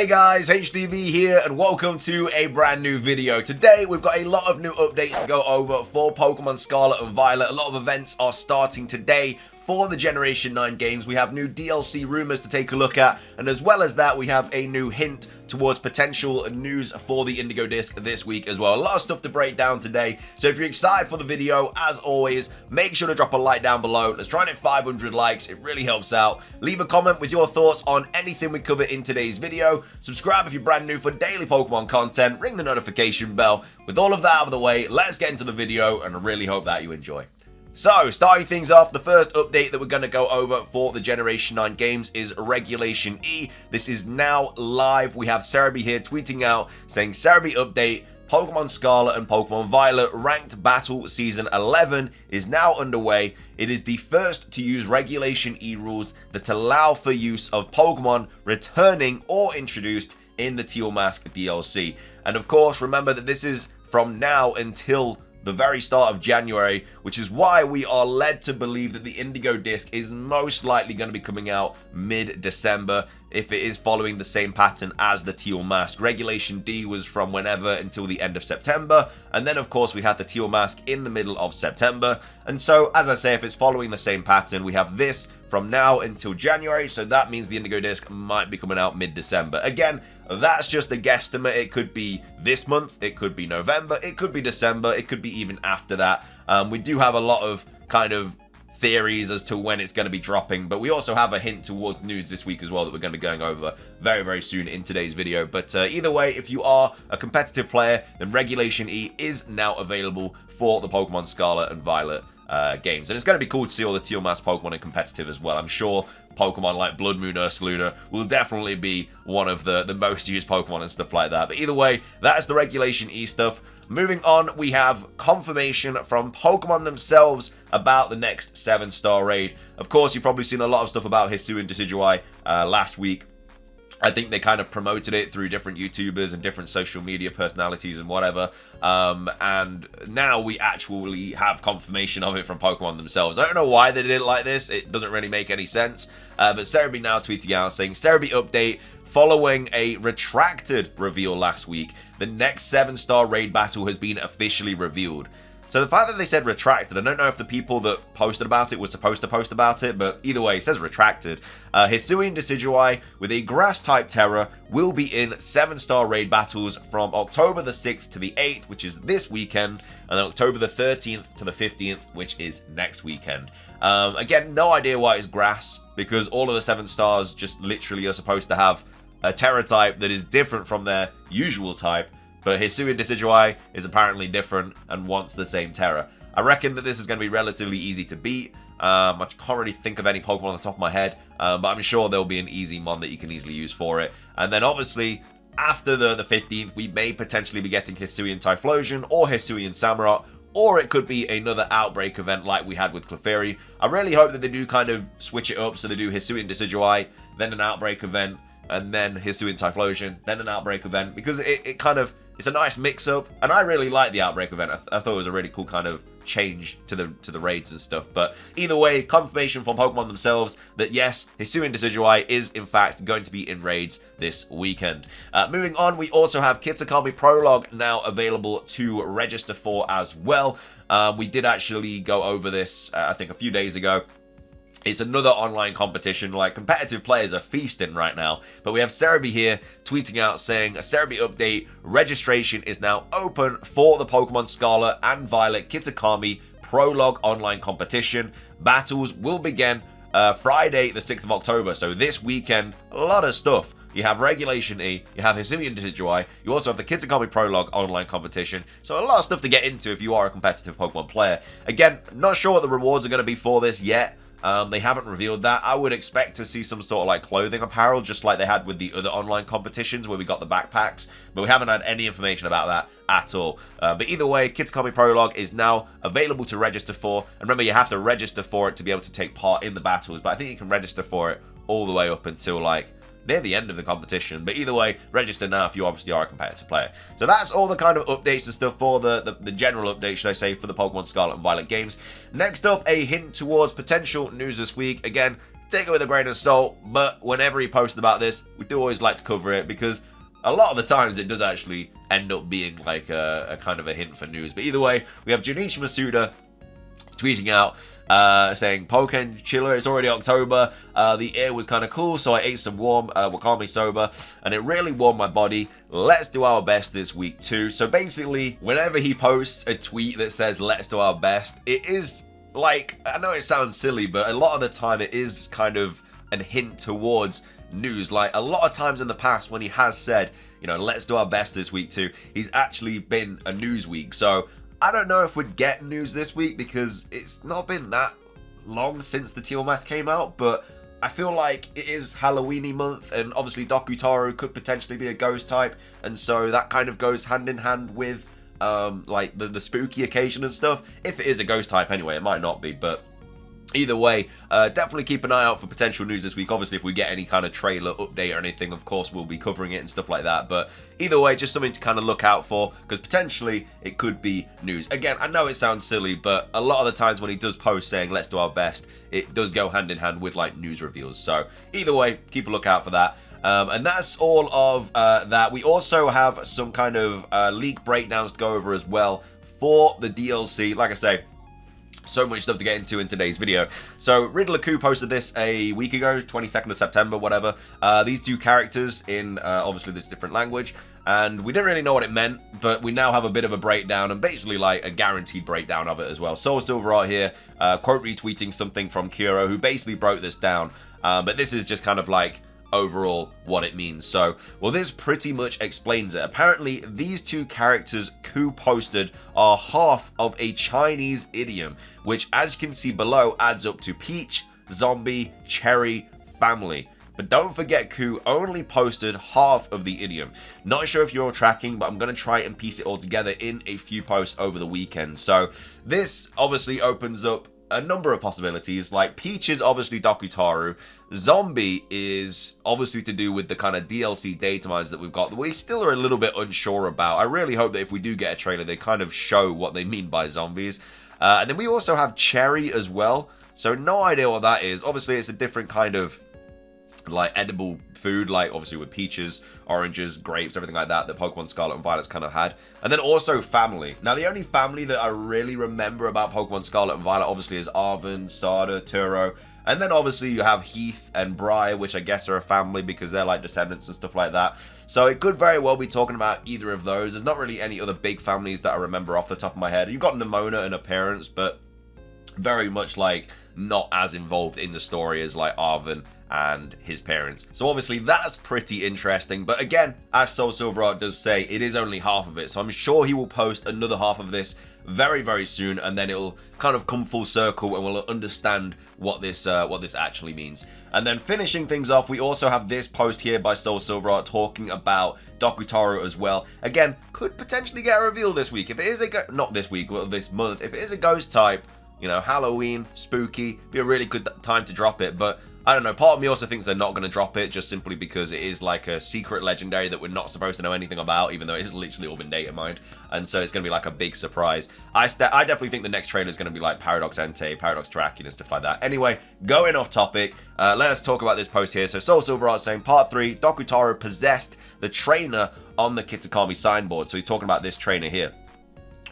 Hey guys, HDvee here and welcome to a brand new video. Today we've got a lot of new updates to go over for Pokemon Scarlet and Violet. A lot of events are starting today for the Generation 9 games. We have new DLC rumors to take a look at, and as well as that we have a new hint towards potential news for the Indigo Disk this week as well. A lot of stuff to break down today, so if you're excited for the video, as always, make sure to drop a like down below. Let's try and hit 500 likes, it really helps out. Leave a comment with your thoughts on anything we cover in today's video. Subscribe if you're brand new for daily Pokemon content, ring the notification bell. With all of that out of the way, let's get into the video, and I really hope that you enjoy. So, starting things off, the first update that we're going to go over for the Generation 9 games is Regulation E. This is now live. We have HDvee here tweeting out saying, HDvee update, Pokemon Scarlet and Pokemon Violet Ranked Battle Season 11 is now underway. It is the first to use Regulation E rules that allow for use of Pokemon returning or introduced in the Teal Mask DLC. And of course, remember that this is from now until the very start of January, which is why we are led to believe that the Indigo Disk is most likely going to be coming out mid-December if it is following the same pattern as the Teal Mask. Regulation D was from whenever until the end of September, and then of course we had the Teal Mask in the middle of September. And so, as I say, if it's following the same pattern, we have this from now until January, so that means the Indigo Disk might be coming out mid-December. Again, that's just a guesstimate. It could be this month, it could be November, it could be December, it could be even after that. We do have a lot of kind of theories as to when it's going to be dropping, but we also have a hint towards news this week as well that we're going to be going over very, very soon in today's video. But either way, if you are a competitive player, then Regulation E is now available for the Pokemon Scarlet and Violet games. And it's going to be cool to see all the Teal Mask Pokemon in competitive as well. I'm sure Pokemon like Blood Moon Ursaluna will definitely be one of the most used Pokemon and stuff like that. But either way, that is the Regulation E stuff. Moving on, we have confirmation from Pokemon themselves about the next 7-star raid. Of course, you've probably seen a lot of stuff about Hisui and Decidueye last week. I think they kind of promoted it through different YouTubers and different social media personalities and whatever. And now we actually have confirmation of it from Pokemon themselves. I don't know why they did it like this. It doesn't really make any sense. But HDvee now tweeting out saying, HDvee update, following a retracted reveal last week, the next 7-star raid battle has been officially revealed. So the fact that they said retracted, I don't know if the people that posted about it were supposed to post about it, but either way, it says retracted. Hisui and Decidueye with a Grass-type Terra will be in 7-star raid battles from October the 6th to the 8th, which is this weekend, and then October the 13th to the 15th, which is next weekend. Again, no idea why it's Grass, because all of the 7 stars just literally are supposed to have a Terra type that is different from their usual type. But Hisui and Decidueye is apparently different and wants the same Terra. I reckon that this is going to be relatively easy to beat. I can't really think of any Pokemon on the top of my head, but I'm sure there'll be an easy mon that you can easily use for it. And then obviously, after the 15th, we may potentially be getting Hisui and Typhlosion, or Hisui and Samurott, or it could be another Outbreak event like we had with Clefairy. I really hope that they do kind of switch it up, so they do Hisui and Decidueye, then an Outbreak event, and then Hisui and Typhlosion, then an Outbreak event, because it kind of, it's a nice mix-up, and I really like the Outbreak event. I thought it was a really cool kind of change to the raids and stuff. But either way, confirmation from Pokemon themselves that yes, Hisui and Decidueye is in fact going to be in raids this weekend. Moving on, we also have Kitakami Prologue now available to register for as well. We did actually go over this, I think, a few days ago. It's another online competition, like competitive players are feasting right now. But we have HDvee here tweeting out saying, a HDvee update, registration is now open for the Pokemon Scarlet and Violet Kitakami Prologue online competition. Battles will begin Friday the 6th of October, so this weekend, a lot of stuff. You have Regulation E, you have Hisui and Decidueye, you also have the Kitakami Prologue online competition, so a lot of stuff to get into if you are a competitive Pokemon player. Again, not sure what the rewards are going to be for this yet. They haven't revealed that. I would expect to see some sort of like clothing apparel, just like they had with the other online competitions where we got the backpacks, but we haven't had any information about that at all. But either way, Kitakami Prologue is now available to register for, and remember, you have to register for it to be able to take part in the battles, but I think you can register for it all the way up until like near the end of the competition. But either way, register now if you obviously are a competitive player. So that's all the kind of updates and stuff for the general update, should I say, for the Pokemon Scarlet and Violet games. Next up, a hint towards potential news this week. Again, take it with a grain of salt, but whenever he posts about this, we do always like to cover it because a lot of the times it does actually end up being like a kind of a hint for news. But either way, we have Junichi Masuda tweeting out saying, Pokken Chiller, it's already October, the air was kind of cool, so I ate some warm wakame soba, and it really warmed my body. Let's do our best this week too. So basically, whenever he posts a tweet that says, let's do our best, it is like, I know it sounds silly, but a lot of the time it is kind of a hint towards news. Like a lot of times in the past when he has said, you know, let's do our best this week too, he's actually been a news week. So I don't know if we'd get news this week because it's not been that long since the Teal Mask came out, but I feel like it is Halloweeny month, and obviously Dokutaru could potentially be a ghost type, and so that kind of goes hand in hand with like the spooky occasion and stuff. If it is a ghost type anyway, it might not be, but either way, definitely keep an eye out for potential news this week. Obviously, if we get any kind of trailer update or anything, of course, we'll be covering it and stuff like that. But either way, just something to kind of look out for, because potentially it could be news. Again, I know it sounds silly, but a lot of the times when he does post saying, let's do our best, it does go hand in hand with like news reveals. So either way, keep a lookout for that. And that's all of that. We also have some kind of leak breakdowns to go over as well for the DLC. Like I say, so much stuff to get into in today's video. So Riddler Coup posted this a week ago, 22nd of September, whatever. These two characters in obviously this different language, and we didn't really know what it meant, but we now have a bit of a breakdown and basically like a guaranteed breakdown of it as well. Soul Silver out here quote retweeting something from Kuro, who basically broke this down, but this is just kind of like overall what it means. So, well, this pretty much explains it. Apparently, these two characters Ku posted are half of a Chinese idiom, which, as you can see below, adds up to peach, zombie, cherry, family. But don't forget, Ku only posted half of the idiom. Not sure if you're tracking, but I'm going to try and piece it all together in a few posts over the weekend. So this obviously opens up a number of possibilities. Like peach is obviously Dokutaru. Zombie is obviously to do with the kind of DLC data mines that we've got that we still are a little bit unsure about. I really hope that if we do get a trailer, they kind of show what they mean by zombies. And then we also have cherry as well. So no idea what that is. Obviously, it's a different kind of like edible food, like obviously with peaches, oranges, grapes, everything like that Pokemon Scarlet and Violet's kind of had. And then also family. Now the only family that I really remember about Pokemon Scarlet and Violet obviously is Arven, Sada, Turo, and then obviously you have Heath and Briar, which I guess are a family because they're like descendants and stuff like that. So it could very well be talking about either of those. There's not really any other big families that I remember off the top of my head. You've got Nemona and her parents, but very much like not as involved in the story as like Arven and his parents. So obviously that's pretty interesting, but again, as Soul Silverheart does say, it is only half of it, so I'm sure he will post another half of this very, very soon, and then it'll kind of come full circle and we'll understand what this actually means. And then finishing things off, we also have this post here by Soul Silverheart talking about Dokutaru as well. Again, could potentially get a reveal this week. If it is not this week, well, this month, if it is a ghost type, you know, Halloween, spooky, be a really good time to drop it. But I don't know, part of me also thinks they're not going to drop it just simply because it is like a secret legendary that we're not supposed to know anything about, even though it's literally all been data mined. And so it's going to be like a big surprise. I definitely think the next trailer is going to be like Paradox Entei, Paradox Terrakion and stuff like that. Anyway, going off topic, let us talk about this post here. So Soul Silverheart saying, Part 3, Dokutaru possessed the trainer on the Kitakami signboard. So he's talking about this trainer here,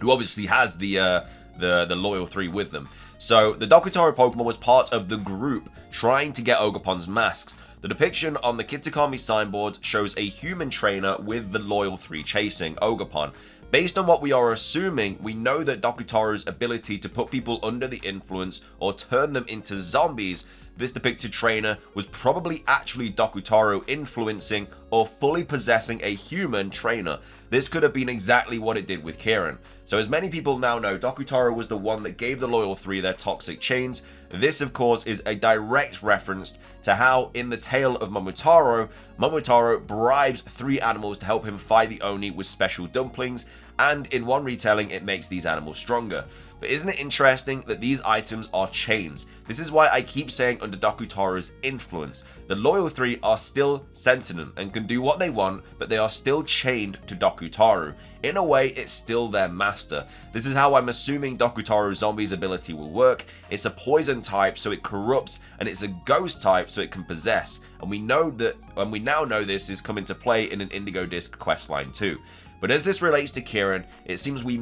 who obviously has the Loyal 3 with them. So the Dokutaru Pokemon was part of the group trying to get Ogerpon's masks. The depiction on the Kitakami signboard shows a human trainer with the Loyal 3 chasing Ogerpon. Based on what we are assuming, we know that Dokutaru's ability to put people under the influence or turn them into zombies, this depicted trainer was probably actually Dokutaru influencing or fully possessing a human trainer. This could have been exactly what it did with Kieran. So as many people now know, Dokutaru was the one that gave the Loyal 3 their toxic chains. This of course is a direct reference to how in the tale of Momotaro bribes 3 animals to help him fight the Oni with special dumplings, and in one retelling it makes these animals stronger. But isn't it interesting that these items are chains? This is why I keep saying under Dokutaru's influence. The Loyal 3 are still sentient and can do what they want, but they are still chained to Dokutaru. In a way, it's still their master. This is how I'm assuming Dokutaru Zombie's ability will work. It's a poison type, so it corrupts, and it's a ghost type, so it can possess. And we now know this is coming to play in an Indigo Disk questline too. But as this relates to Kieran, it seems he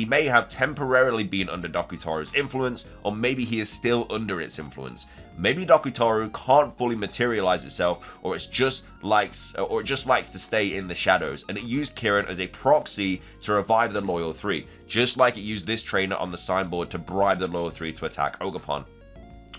may have temporarily been under Dokutaru's influence, or maybe he is still under its influence. Maybe Dokutaru can't fully materialize itself, or it just likes to stay in the shadows, and it used Kieran as a proxy to revive the Loyal 3, just like it used this trainer on the signboard to bribe the Loyal 3 to attack Ogerpon.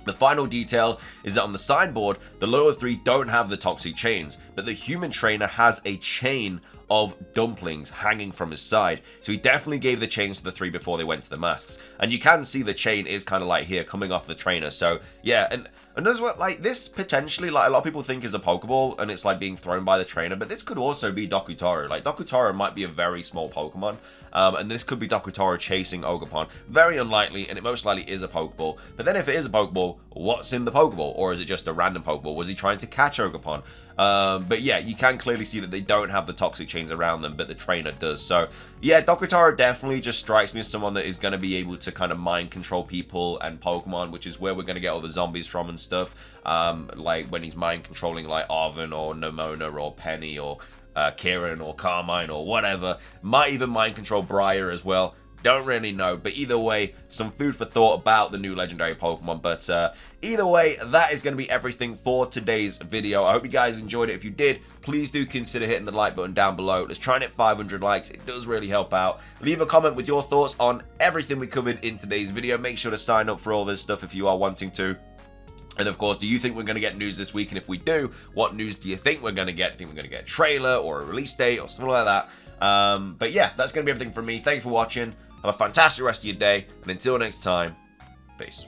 The final detail is that on the signboard, the Loyal 3 don't have the toxic chains, but the human trainer has a chain of dumplings hanging from his side. So he definitely gave the chains to the 3 before they went to the masks. And you can see the chain is kind of like here coming off the trainer. So yeah, and as well, like this potentially, like a lot of people think is a Pokeball and it's like being thrown by the trainer, but this could also be Dokutaru. Like Dokutaru might be a very small Pokemon, and this could be Dokutaru chasing Ogerpon. Very unlikely, and it most likely is a Pokeball. But then if it is a Pokeball, what's in the Pokeball? Or is it just a random Pokeball? Was he trying to catch Ogerpon? But yeah, you can clearly see that they don't have the toxic chains around them, but the trainer does. So yeah, Dokutaru definitely just strikes me as someone that is going to be able to kind of mind control people and Pokemon, which is where we're going to get all the zombies from and stuff. Like when he's mind controlling like Arven or Nomona or Penny or Kieran or Carmine or whatever. Might even mind control Briar as well. Don't really know, but either way, some food for thought about the new legendary Pokemon. But either way, that is going to be everything for today's video. I hope you guys enjoyed it. If you did, please do consider hitting the like button down below. Let's try and hit 500 likes. It does really help out. Leave a comment with your thoughts on everything we covered in today's video. Make sure to sign up for all this stuff if you are wanting to. And of course, do you think we're going to get news this week? And if we do, what news do you think we're going to get? Do you think we're going to get a trailer or a release date or something like that? But yeah, that's going to be everything from me. Thank you for watching. Have a fantastic rest of your day, and until next time, peace.